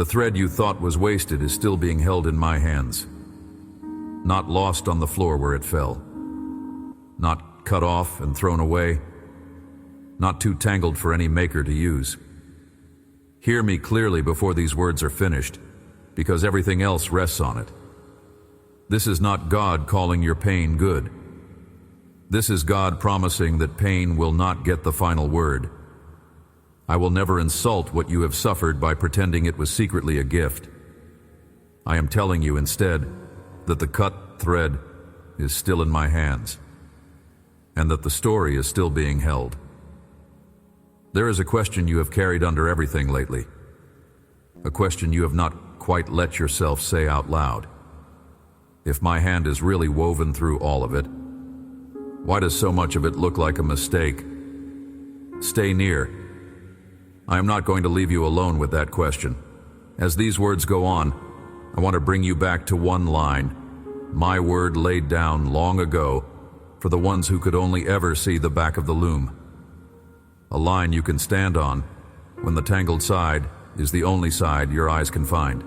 The thread you thought was wasted is still being held in my hands. Not lost on the floor where it fell. Not cut off and thrown away. Not too tangled for any maker to use. Hear me clearly before these words are finished, because everything else rests on it. This is not God calling your pain good. This is God promising that pain will not get the final word. I will never insult what you have suffered by pretending it was secretly a gift. I am telling you instead that the cut thread is still in my hands, and that the story is still being held. There is a question you have carried under everything lately, a question you have not quite let yourself say out loud. If my hand is really woven through all of it, why does so much of it look like a mistake? Stay near. I am not going to leave you alone with that question. As these words go on, I want to bring you back to one line, my word laid down long ago for the ones who could only ever see the back of the loom. A line you can stand on when the tangled side is the only side your eyes can find.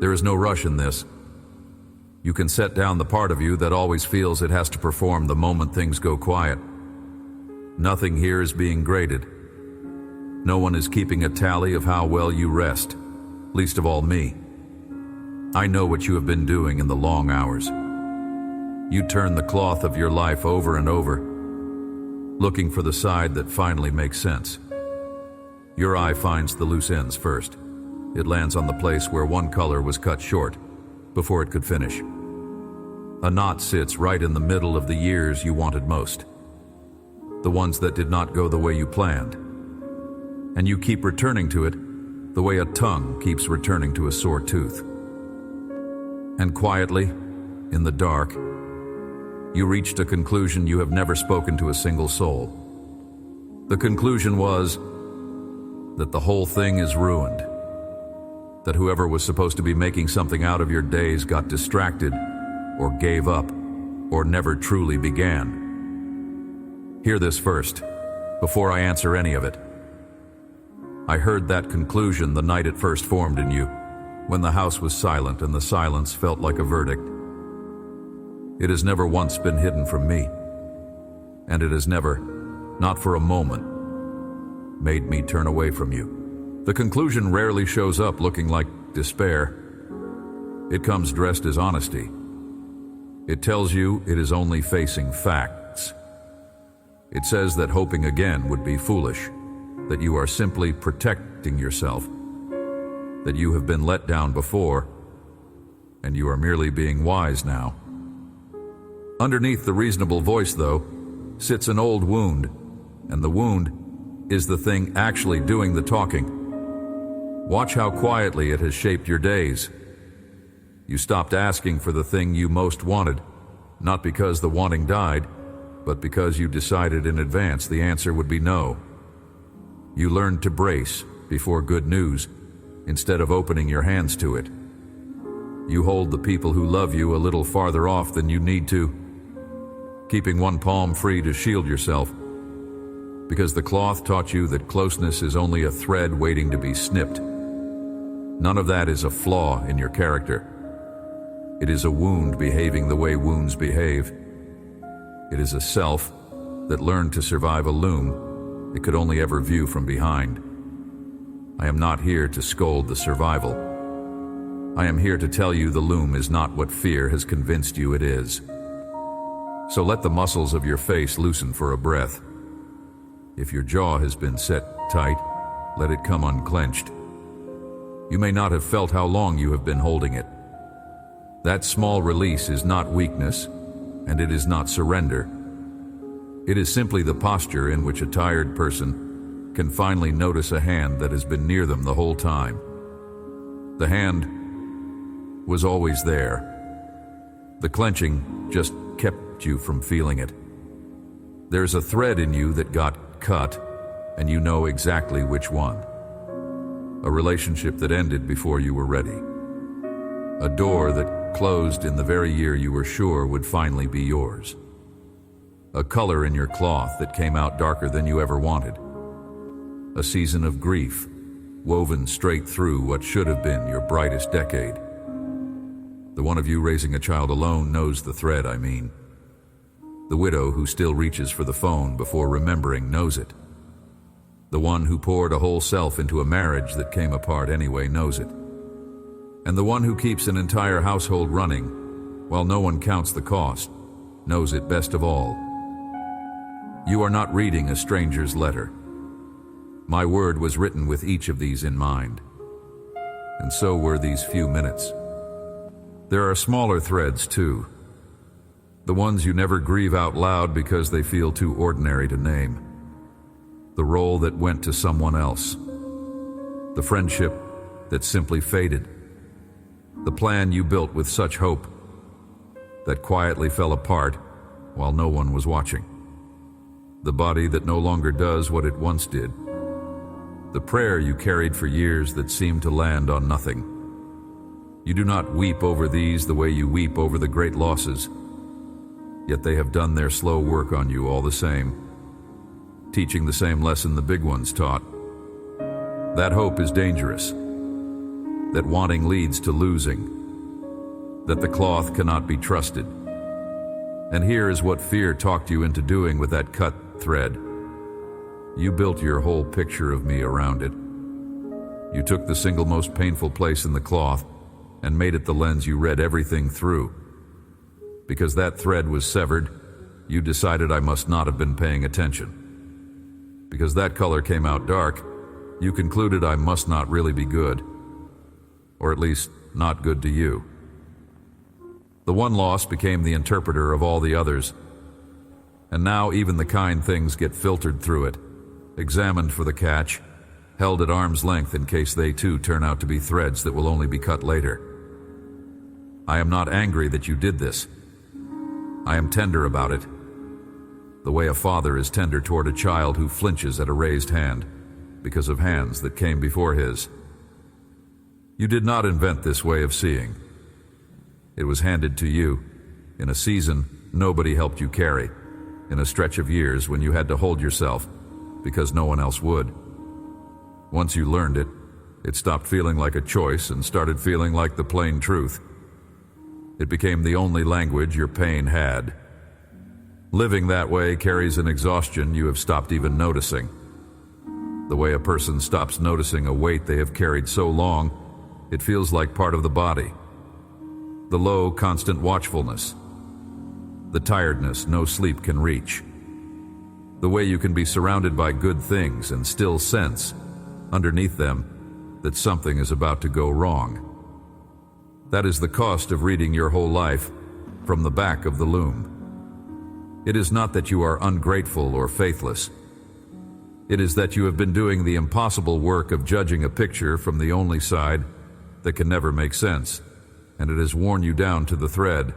There is no rush in this. You can set down the part of you that always feels it has to perform the moment things go quiet. Nothing here is being graded. No one is keeping a tally of how well you rest, least of all me. I know what you have been doing in the long hours. You turn the cloth of your life over and over, looking for the side that finally makes sense. Your eye finds the loose ends first. It lands on the place where one color was cut short before it could finish. A knot sits right in the middle of the years you wanted most, the ones that did not go the way you planned. And you keep returning to it the way a tongue keeps returning to a sore tooth. And quietly, in the dark, you reached a conclusion you have never spoken to a single soul. The conclusion was that the whole thing is ruined, that whoever was supposed to be making something out of your days got distracted, or gave up, or never truly began. Hear this first, before I answer any of it. I heard that conclusion the night it first formed in you, when the house was silent and the silence felt like a verdict. It has never once been hidden from me, and it has never, not for a moment, made me turn away from you. The conclusion rarely shows up looking like despair. It comes dressed as honesty. It tells you it is only facing facts. It says that hoping again would be foolish, that you are simply protecting yourself, that you have been let down before, and you are merely being wise now. Underneath the reasonable voice, though, sits an old wound, and the wound is the thing actually doing the talking. Watch how quietly it has shaped your days. You stopped asking for the thing you most wanted, not because the wanting died, but because you decided in advance the answer would be no. You learned to brace before good news instead of opening your hands to it. You hold the people who love you a little farther off than you need to, keeping one palm free to shield yourself, because the cloth taught you that closeness is only a thread waiting to be snipped. None of that is a flaw in your character. It is a wound behaving the way wounds behave. It is a self that learned to survive a loom it could only ever view from behind. I am not here to scold the survival. I am here to tell you the loom is not what fear has convinced you it is. So let the muscles of your face loosen for a breath. If your jaw has been set tight, let it come unclenched. You may not have felt how long you have been holding it. That small release is not weakness, and it is not surrender. It is simply the posture in which a tired person can finally notice a hand that has been near them the whole time. The hand was always there. The clenching just kept you from feeling it. There's a thread in you that got cut, and you know exactly which one. A relationship that ended before you were ready. A door that closed in the very year you were sure would finally be yours. A color in your cloth that came out darker than you ever wanted. A season of grief woven straight through what should have been your brightest decade. The one of you raising a child alone knows the thread I mean. The widow who still reaches for the phone before remembering knows it. The one who poured a whole self into a marriage that came apart anyway knows it. And the one who keeps an entire household running while no one counts the cost knows it best of all. You are not reading a stranger's letter. My word was written with each of these in mind. And so were these few minutes. There are smaller threads too. The ones you never grieve out loud because they feel too ordinary to name. The role that went to someone else. The friendship that simply faded. The plan you built with such hope that quietly fell apart while no one was watching. The body that no longer does what it once did. The prayer you carried for years that seemed to land on nothing. You do not weep over these the way you weep over the great losses, yet they have done their slow work on you all the same, teaching the same lesson the big ones taught. That hope is dangerous, that wanting leads to losing, that the cloth cannot be trusted. And here is what fear talked you into doing with that cut thread. You built your whole picture of me around it. You took the single most painful place in the cloth and made it the lens you read everything through. Because that thread was severed, you decided I must not have been paying attention. Because that color came out dark, you concluded I must not really be good. Or at least, not good to you. The one loss became the interpreter of all the others. And now even the kind things get filtered through it, examined for the catch, held at arm's length in case they too turn out to be threads that will only be cut later. I am not angry that you did this. I am tender about it, the way a father is tender toward a child who flinches at a raised hand because of hands that came before his. You did not invent this way of seeing. It was handed to you in a season nobody helped you carry, in a stretch of years when you had to hold yourself because no one else would. Once you learned it, it stopped feeling like a choice and started feeling like the plain truth. It became the only language your pain had. Living that way carries an exhaustion you have stopped even noticing. The way a person stops noticing a weight they have carried so long, it feels like part of the body. The low, constant watchfulness. The tiredness no sleep can reach. The way you can be surrounded by good things and still sense, underneath them, that something is about to go wrong. That is the cost of reading your whole life from the back of the loom. It is not that you are ungrateful or faithless. It is that you have been doing the impossible work of judging a picture from the only side that can never make sense, and it has worn you down to the thread.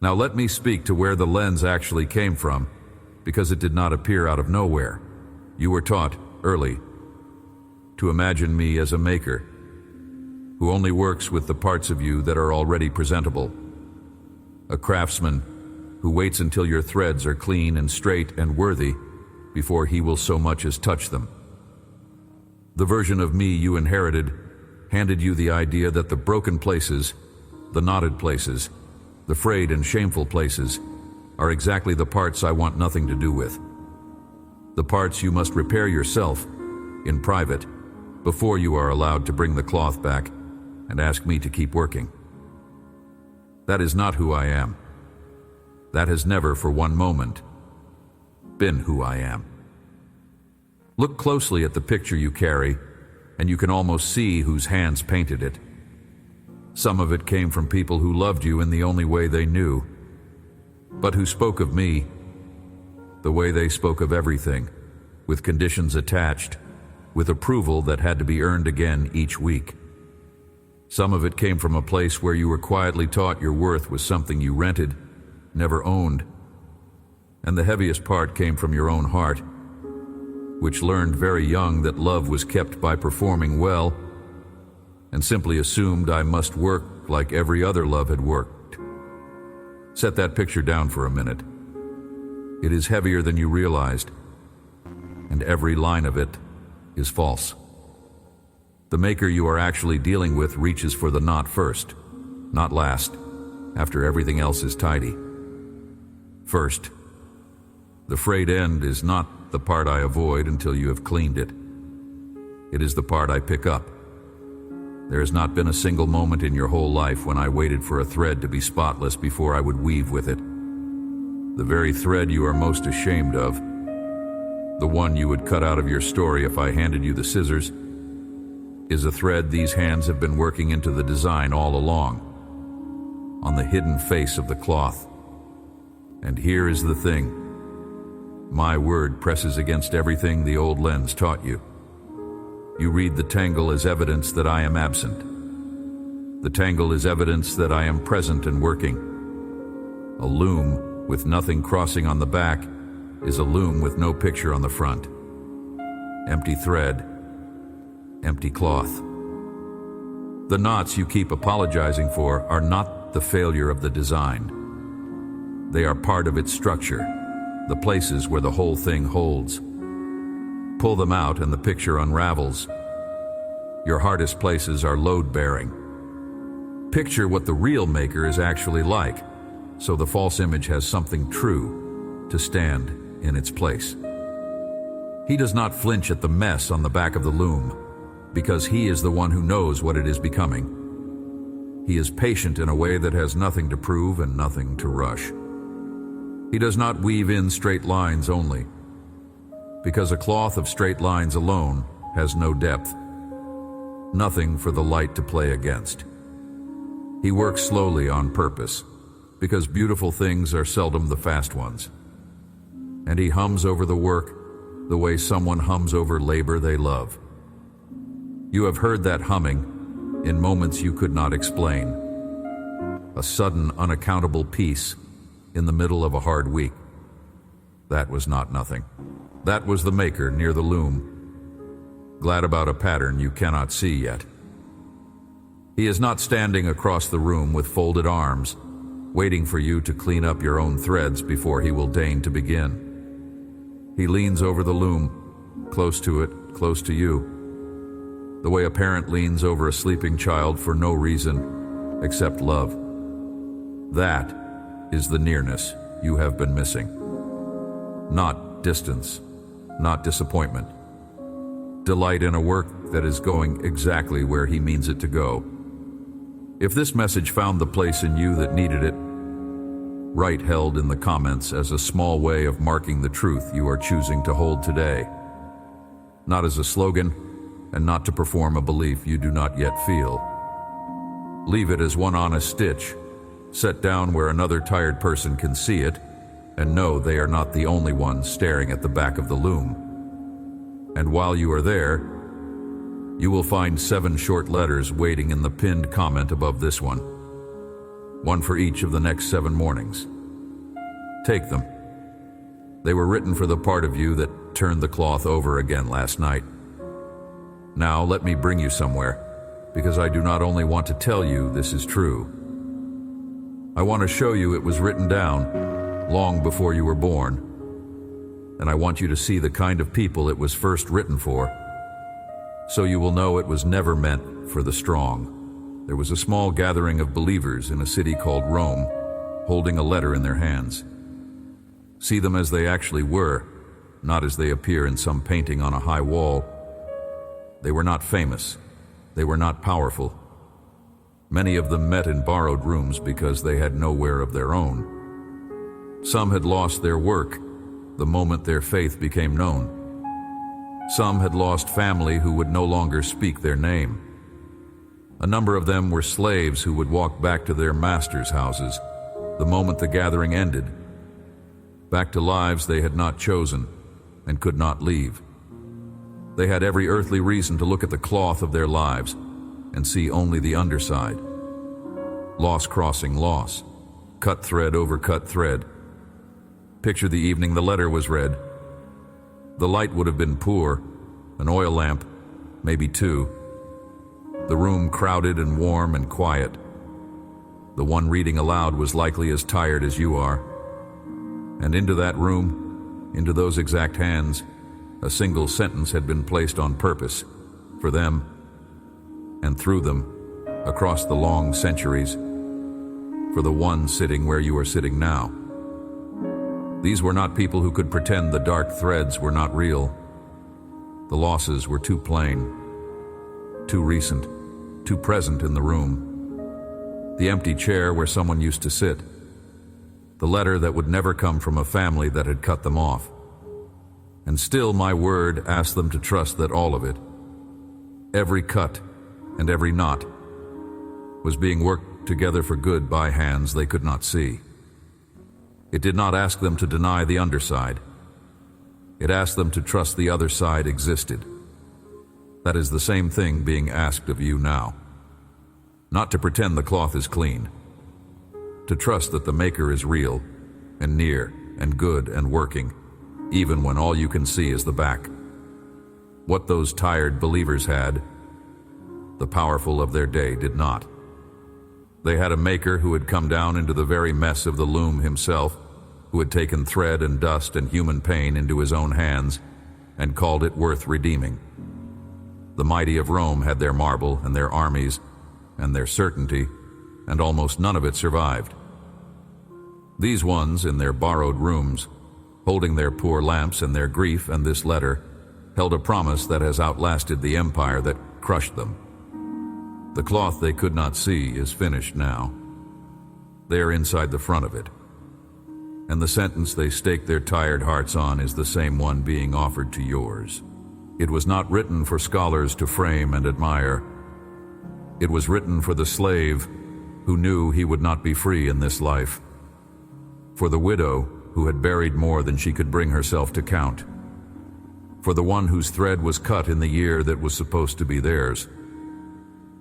Now let me speak to where the lens actually came from, because it did not appear out of nowhere. You were taught, early, to imagine me as a maker, who only works with the parts of you that are already presentable. A craftsman who waits until your threads are clean and straight and worthy before he will so much as touch them. The version of me you inherited handed you the idea that the broken places, the knotted places, the frayed and shameful places are exactly the parts I want nothing to do with. The parts you must repair yourself, in private, before you are allowed to bring the cloth back and ask me to keep working. That is not who I am. That has never for one moment been who I am. Look closely at the picture you carry, and you can almost see whose hands painted it. Some of it came from people who loved you in the only way they knew, but who spoke of me the way they spoke of everything, with conditions attached, with approval that had to be earned again each week. Some of it came from a place where you were quietly taught your worth was something you rented, never owned. And the heaviest part came from your own heart, which learned very young that love was kept by performing well, and simply assumed I must work like every other love had worked. Set that picture down for a minute. It is heavier than you realized, and every line of it is false. The maker you are actually dealing with reaches for the knot first, not last, after everything else is tidy. First, the frayed end is not the part I avoid until you have cleaned it. It is the part I pick up. There has not been a single moment in your whole life when I waited for a thread to be spotless before I would weave with it. The very thread you are most ashamed of, the one you would cut out of your story if I handed you the scissors, is a thread these hands have been working into the design all along, on the hidden face of the cloth. And here is the thing. My word presses against everything the old lens taught you. You read the tangle as evidence that I am absent. The tangle is evidence that I am present and working. A loom with nothing crossing on the back is a loom with no picture on the front. Empty thread, empty cloth. The knots you keep apologizing for are not the failure of the design. They are part of its structure, the places where the whole thing holds. Pull them out and the picture unravels. Your hardest places are load-bearing. Picture what the real maker is actually like, so the false image has something true to stand in its place. He does not flinch at the mess on the back of the loom, because he is the one who knows what it is becoming. He is patient in a way that has nothing to prove and nothing to rush. He does not weave in straight lines only, because a cloth of straight lines alone has no depth, nothing for the light to play against. He works slowly on purpose, because beautiful things are seldom the fast ones. And he hums over the work the way someone hums over labor they love. You have heard that humming in moments you could not explain. A sudden, unaccountable peace in the middle of a hard week. That was not nothing. That was the maker near the loom, glad about a pattern you cannot see yet. He is not standing across the room with folded arms, waiting for you to clean up your own threads before he will deign to begin. He leans over the loom, close to it, close to you, the way a parent leans over a sleeping child for no reason except love. That is the nearness you have been missing. Not distance, not disappointment. Delight in a work that is going exactly where he means it to go. If this message found the place in you that needed it, write held in the comments as a small way of marking the truth you are choosing to hold today. Not as a slogan, and not to perform a belief you do not yet feel. Leave it as one honest stitch, set down where another tired person can see it, and know they are not the only ones staring at the back of the loom. And while you are there, you will find 7 short letters waiting in the pinned comment above this one for each of the next 7 mornings. Take them. They were written for the part of you that turned the cloth over again last night. Now let me bring you somewhere, because I do not only want to tell you this is true. I want to show you it was written down long before you were born, and I want you to see the kind of people it was first written for, so you will know it was never meant for the strong. There was a small gathering of believers in a city called Rome, holding a letter in their hands. See them as they actually were, not as they appear in some painting on a high wall. They were not famous. They were not powerful. Many of them met in borrowed rooms because they had nowhere of their own. Some had lost their work the moment their faith became known. Some had lost family who would no longer speak their name. A number of them were slaves who would walk back to their masters' houses the moment the gathering ended, back to lives they had not chosen and could not leave. They had every earthly reason to look at the cloth of their lives and see only the underside. Loss crossing loss, cut thread over cut thread. Picture the evening the letter was read. The light would have been poor, an oil lamp, maybe 2. The room crowded and warm and quiet. The one reading aloud was likely as tired as you are. And into that room, into those exact hands, a single sentence had been placed on purpose, for them, and through them, across the long centuries, for the one sitting where you are sitting now. These were not people who could pretend the dark threads were not real. The losses were too plain, too recent, too present in the room. The empty chair where someone used to sit. The letter that would never come from a family that had cut them off. And still my word asked them to trust that all of it, every cut and every knot, was being worked together for good by hands they could not see. It did not ask them to deny the underside. It asked them to trust the other side existed. That is the same thing being asked of you now. Not to pretend the cloth is clean. To trust that the Maker is real and near and good and working, even when all you can see is the back. What those tired believers had, the powerful of their day did not. They had a Maker who had come down into the very mess of the loom himself, who had taken thread and dust and human pain into his own hands and called it worth redeeming. The mighty of Rome had their marble and their armies and their certainty, and almost none of it survived. These ones, in their borrowed rooms, holding their poor lamps and their grief and this letter, held a promise that has outlasted the empire that crushed them. The cloth they could not see is finished now. They are inside the front of it. And the sentence they stake their tired hearts on is the same one being offered to yours. It was not written for scholars to frame and admire. It was written for the slave who knew he would not be free in this life. For the widow who had buried more than she could bring herself to count. For the one whose thread was cut in the year that was supposed to be theirs.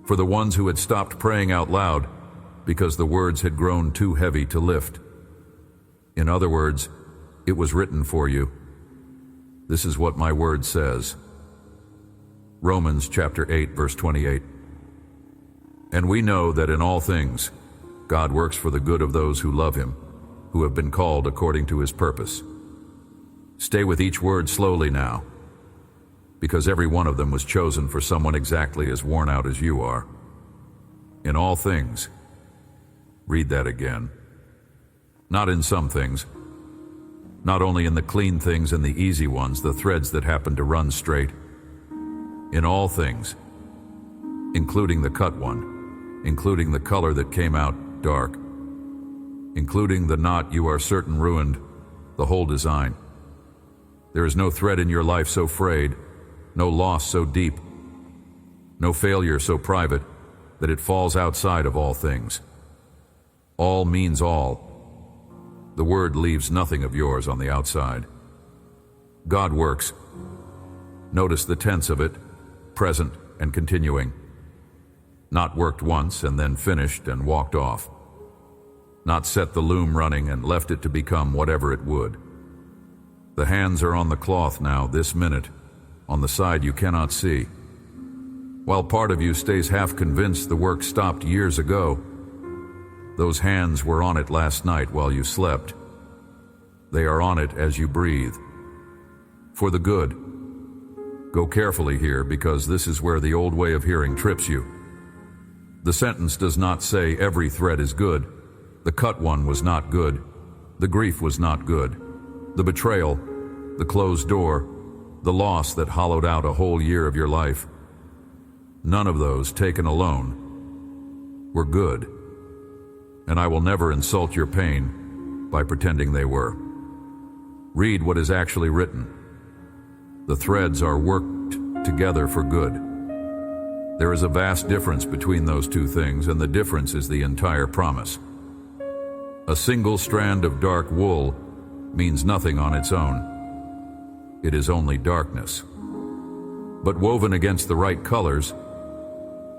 For the ones who had stopped praying out loud because the words had grown too heavy to lift. In other words, it was written for you. This is what my word says. Romans chapter 8, verse 28. And we know that in all things, God works for the good of those who love him, who have been called according to his purpose. Stay with each word slowly now, because every one of them was chosen for someone exactly as worn out as you are. In all things. Read that again. Not in some things. Not only in the clean things and the easy ones, the threads that happen to run straight. In all things, including the cut one, including the color that came out dark, including the knot you are certain ruined, the whole design. There is no thread in your life so frayed, no loss so deep, no failure so private that it falls outside of all things. All means all. The word leaves nothing of yours on the outside. God works. Notice the tense of it, present and continuing. Not worked once and then finished and walked off. Not set the loom running and left it to become whatever it would. The hands are on the cloth now, this minute, on the side you cannot see. While part of you stays half convinced the work stopped years ago, those hands were on it last night while you slept. They are on it as you breathe. For the good. Go carefully here, because this is where the old way of hearing trips you. The sentence does not say every thread is good. The cut one was not good. The grief was not good. The betrayal, the closed door, the loss that hollowed out a whole year of your life. None of those, taken alone, were good. And I will never insult your pain by pretending they were. Read what is actually written. The threads are worked together for good. There is a vast difference between those two things, and the difference is the entire promise. A single strand of dark wool means nothing on its own. It is only darkness. But woven against the right colors,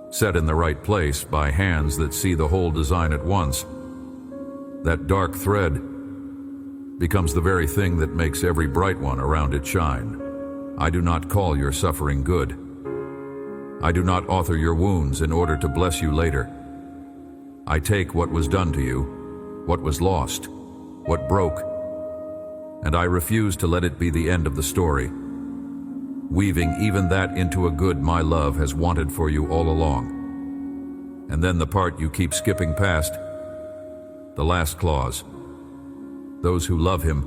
set in the right place by hands that see the whole design at once, that dark thread becomes the very thing that makes every bright one around it shine. I do not call your suffering good. I do not author your wounds in order to bless you later. I take what was done to you, what was lost, what broke, and I refuse to let it be the end of the story. weaving even that into a good my love has wanted for you all along. And then the part you keep skipping past, the last clause. Those who love him,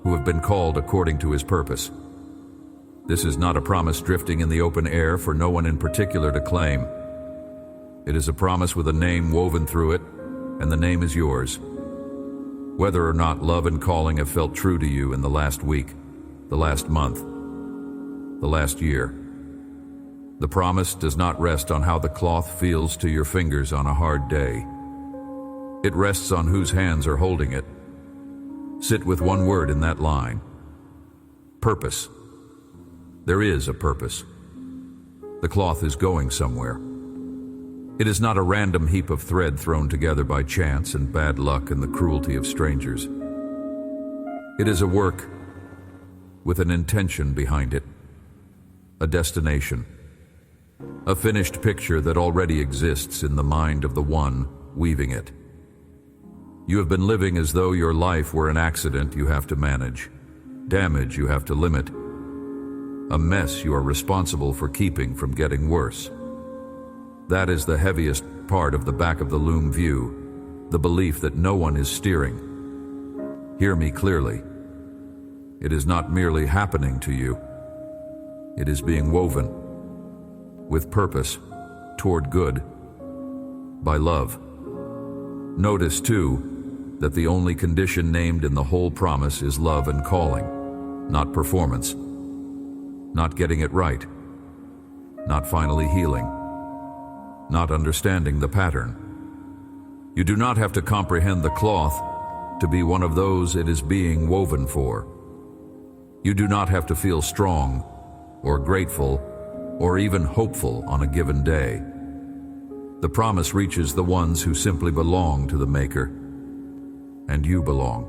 who have been called according to his purpose. This is not a promise drifting in the open air for no one in particular to claim. It is a promise with a name woven through it, and the name is yours. Whether or not love and calling have felt true to you in the last week, the last month, the last year. The promise does not rest on how the cloth feels to your fingers on a hard day. It rests on whose hands are holding it. Sit with one word in that line. Purpose. There is a purpose. The cloth is going somewhere. It is not a random heap of thread thrown together by chance and bad luck and the cruelty of strangers. It is a work with an intention behind it, a destination, a finished picture that already exists in the mind of the one weaving it. You have been living as though your life were an accident you have to manage, damage you have to limit, a mess you are responsible for keeping from getting worse. That is the heaviest part of the back of the loom view, the belief that no one is steering. Hear me clearly. It is not merely happening to you. It is being woven, with purpose, toward good, by love. Notice, too, that the only condition named in the whole promise is love and calling, not performance, not getting it right, not finally healing, not understanding the pattern. You do not have to comprehend the cloth to be one of those it is being woven for. You do not have to feel strong or grateful or even hopeful on a given day. The promise reaches the ones who simply belong to the Maker, and you belong.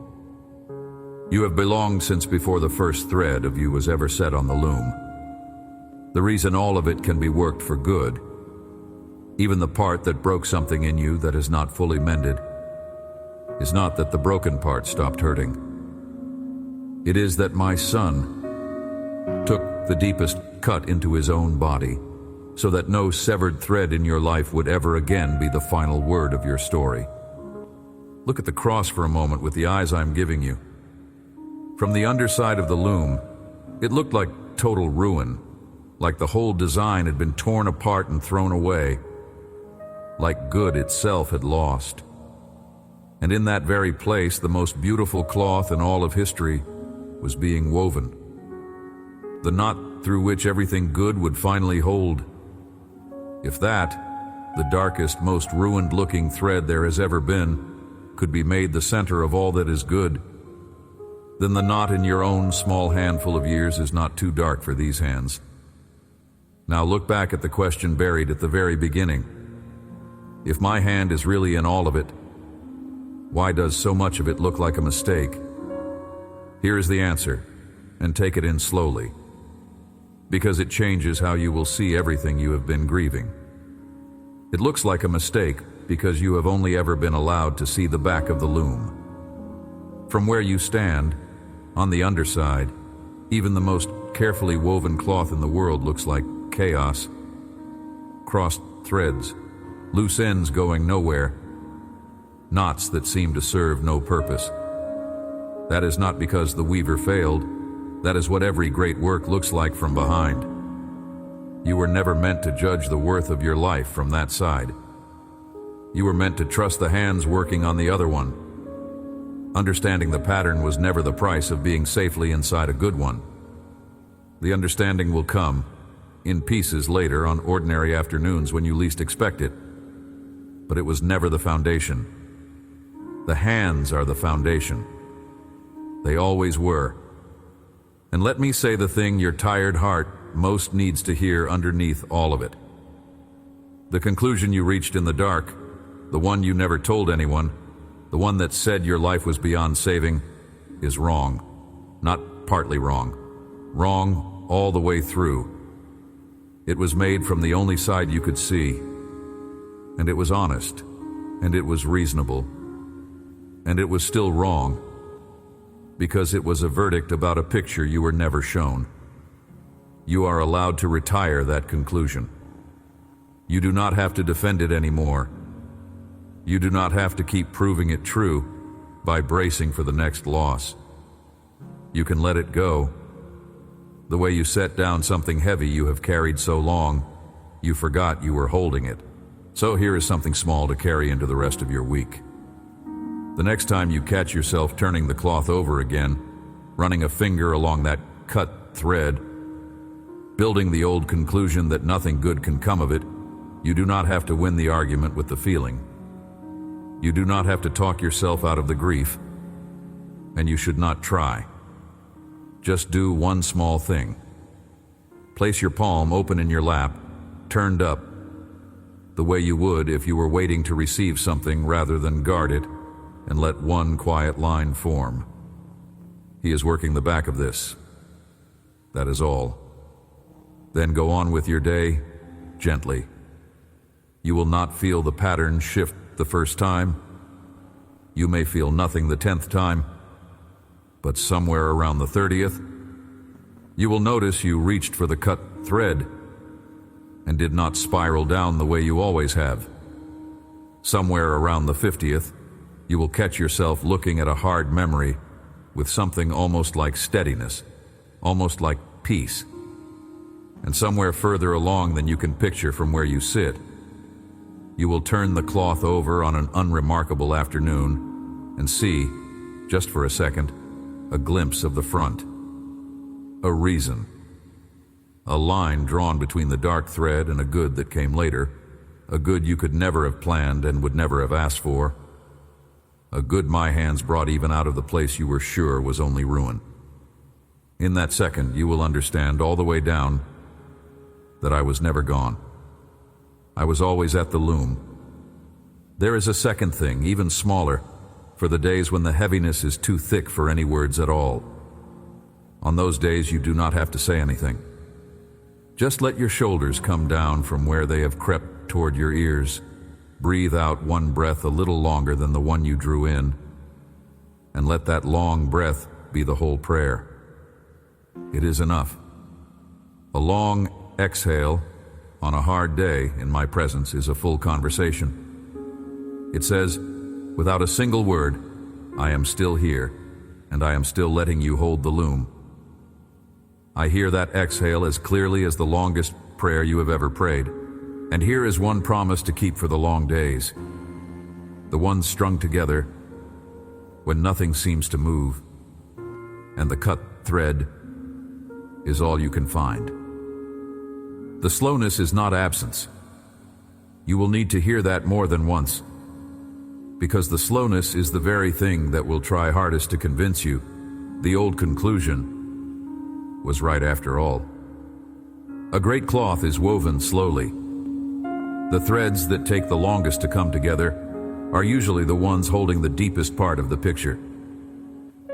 You have belonged since before the first thread of you was ever set on the loom. The reason all of it can be worked for good, even the part that broke something in you that is not fully mended, is not that the broken part stopped hurting. It is that my Son took the deepest cut into his own body, so that no severed thread in your life would ever again be the final word of your story. Look at the cross for a moment with the eyes I'm giving you. From the underside of the loom, it looked like total ruin, like the whole design had been torn apart and thrown away, like good itself had lost. And in that very place, the most beautiful cloth in all of history was being woven. The knot through which everything good would finally hold. If that, the darkest, most ruined-looking thread there has ever been, could be made the center of all that is good, then the knot in your own small handful of years is not too dark for these hands. Now look back at the question buried at the very beginning. If my hand is really in all of it, why does so much of it look like a mistake? Here is the answer, and take it in slowly. Because it changes how you will see everything you have been grieving. It looks like a mistake because you have only ever been allowed to see the back of the loom. From where you stand, on the underside, even the most carefully woven cloth in the world looks like chaos, crossed threads, loose ends going nowhere, knots that seem to serve no purpose. That is not because the weaver failed. That is what every great work looks like from behind. You were never meant to judge the worth of your life from that side. You were meant to trust the hands working on the other one. Understanding the pattern was never the price of being safely inside a good one. The understanding will come, in pieces later on ordinary afternoons when you least expect it. But it was never the foundation. The hands are the foundation. They always were. And let me say the thing your tired heart most needs to hear underneath all of it. The conclusion you reached in the dark, the one you never told anyone, the one that said your life was beyond saving, is wrong. Not partly wrong. Wrong all the way through. It was made from the only side you could see. And it was honest. And it was reasonable. And it was still wrong. Because it was a verdict about a picture you were never shown. You are allowed to retire that conclusion. You do not have to defend it anymore. You do not have to keep proving it true by bracing for the next loss. You can let it go. The way you set down something heavy you have carried so long, you forgot you were holding it. So here is something small to carry into the rest of your week. The next time you catch yourself turning the cloth over again, running a finger along that cut thread, building the old conclusion that nothing good can come of it, you do not have to win the argument with the feeling. You do not have to talk yourself out of the grief, and you should not try. Just do one small thing. Place your palm open in your lap, turned up, the way you would if you were waiting to receive something rather than guard it, and let one quiet line form. He is working the back of this. That is all. Then go on with your day, gently. You will not feel the pattern shift the first time. You may feel nothing the 10th time, but somewhere around the 30th, you will notice you reached for the cut thread and did not spiral down the way you always have. Somewhere around the 50th, you will catch yourself looking at a hard memory with something almost like steadiness, almost like peace. And somewhere further along than you can picture from where you sit, you will turn the cloth over on an unremarkable afternoon and see, just for a second, a glimpse of the front. A reason. A line drawn between the dark thread and a good that came later, a good you could never have planned and would never have asked for, a good my hands brought even out of the place you were sure was only ruin. In that second, you will understand all the way down that I was never gone. I was always at the loom. There is a second thing, even smaller, for the days when the heaviness is too thick for any words at all. On those days, you do not have to say anything. Just let your shoulders come down from where they have crept toward your ears. Breathe out one breath a little longer than the one you drew in, and let that long breath be the whole prayer. It is enough. A long exhale on a hard day in my presence is a full conversation. It says, without a single word, I am still here, and I am still letting you hold the loom. I hear that exhale as clearly as the longest prayer you have ever prayed. And here is one promise to keep for the long days. The ones strung together when nothing seems to move, and the cut thread is all you can find. The slowness is not absence. You will need to hear that more than once, because the slowness is the very thing that will try hardest to convince you the old conclusion was right after all. A great cloth is woven slowly. The threads that take the longest to come together are usually the ones holding the deepest part of the picture.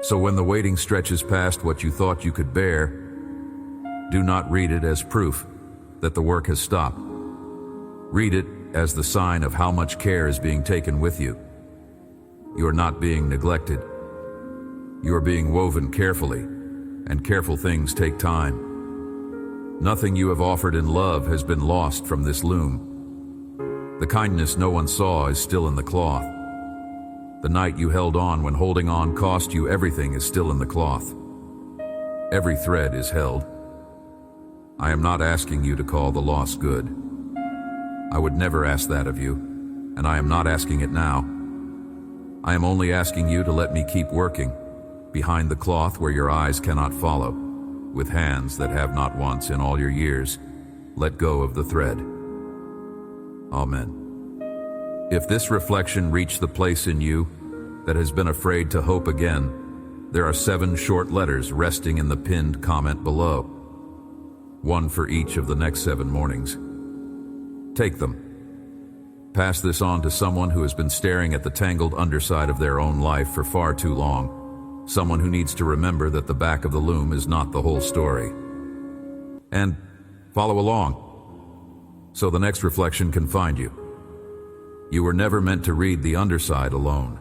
So when the waiting stretches past what you thought you could bear, do not read it as proof that the work has stopped. Read it as the sign of how much care is being taken with you. You are not being neglected. You are being woven carefully, and careful things take time. Nothing you have offered in love has been lost from this loom. The kindness no one saw is still in the cloth. The night you held on when holding on cost you everything is still in the cloth. Every thread is held. I am not asking you to call the loss good. I would never ask that of you, and I am not asking it now. I am only asking you to let me keep working behind the cloth where your eyes cannot follow, with hands that have not once in all your years let go of the thread. Amen. If this reflection reached the place in you that has been afraid to hope again, there are 7 short letters resting in the pinned comment below. 1 for each of the next 7 mornings. Take them. Pass this on to someone who has been staring at the tangled underside of their own life for far too long. Someone who needs to remember that the back of the loom is not the whole story. And follow along, so the next reflection can find you. You were never meant to read the underside alone.